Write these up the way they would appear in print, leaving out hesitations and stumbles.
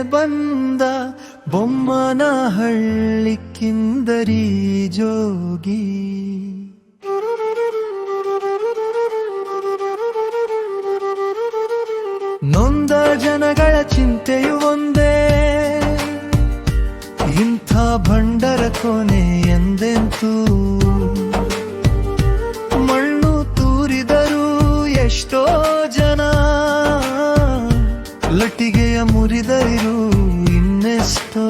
ಬಂದ ಬೊಮ್ಮನಹಳ್ಳಿ ಕಿಂದರಿ ಜೋಗಿ. ನೊಂದ ಜನಗಳ ಚಿಂತೆಯು ಒಂದೇ, ಇಂಥ ಭಂಡರ ಕೊನೆ ಎಂದೆಂತೂ. ಮಣ್ಣು ತೂರಿದರು ಎಷ್ಟೋ ಜನ, ಲಟ್ಟಿಗೆಯ ಮುರಿದರು ಇನ್ನೆಷ್ಟೋ.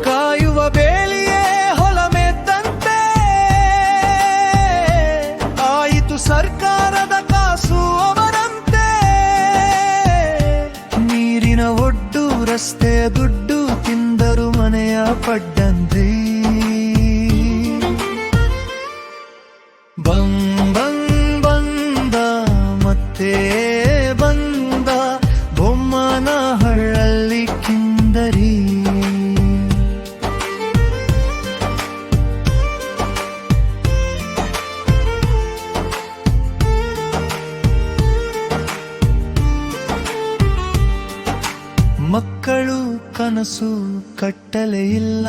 ಕಾಯುವ ಬೇಲಿಯೇ ಹೊಲ ಮೆದ್ದಂತೆ ಆಯಿತು ಸರ್ಕಾರದ ಕಾಸು ಅವರಂತೆ. ನೀರಿನ ಒಡ್ಡು ರಸ್ತೆ ದುಡ್ಡು ತಿಂದರು ಮನೆಯ ಪಡ್ಡಂತೆ. ಬಂದ ಮತ್ತೆ ಬಂದ ಬೊಮ್ಮನಹಳ್ಳಿ ಕಿಂದರಿ. ಮಕ್ಕಳು ಕನಸು ಕಟ್ಟಲೆ ಇಲ್ಲ,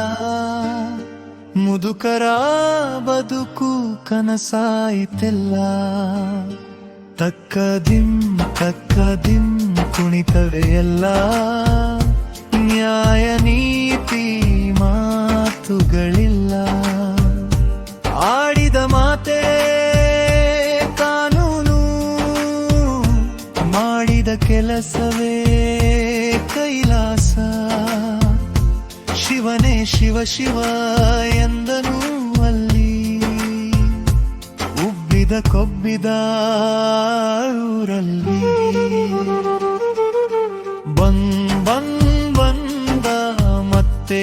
ಮುದುಕರ ಬದುಕು ಕನಸಾಯಿತೆಲ್ಲ. ತಕ್ಕ ದಿಂ ಕುಣಿತವೆ ಎಲ್ಲ, ನ್ಯಾಯ ನೀತಿ ಮಾತುಗಳಿಲ್ಲ. ಆಡಿದ ಮಾತೆ ಕಾನೂನು, ಮಾಡಿದ ಕೆಲಸವೇ ಕೈಲಾಸ. ಶಿವನೇ ಶಿವ ಶಿವ ಎಂದನು ಅಲ್ಲಿ, ಉಬ್ಬಿದ ಕೊಬ್ಬಿದ ಊರಲ್ಲಿ. ಬಂದ ಮತ್ತೆ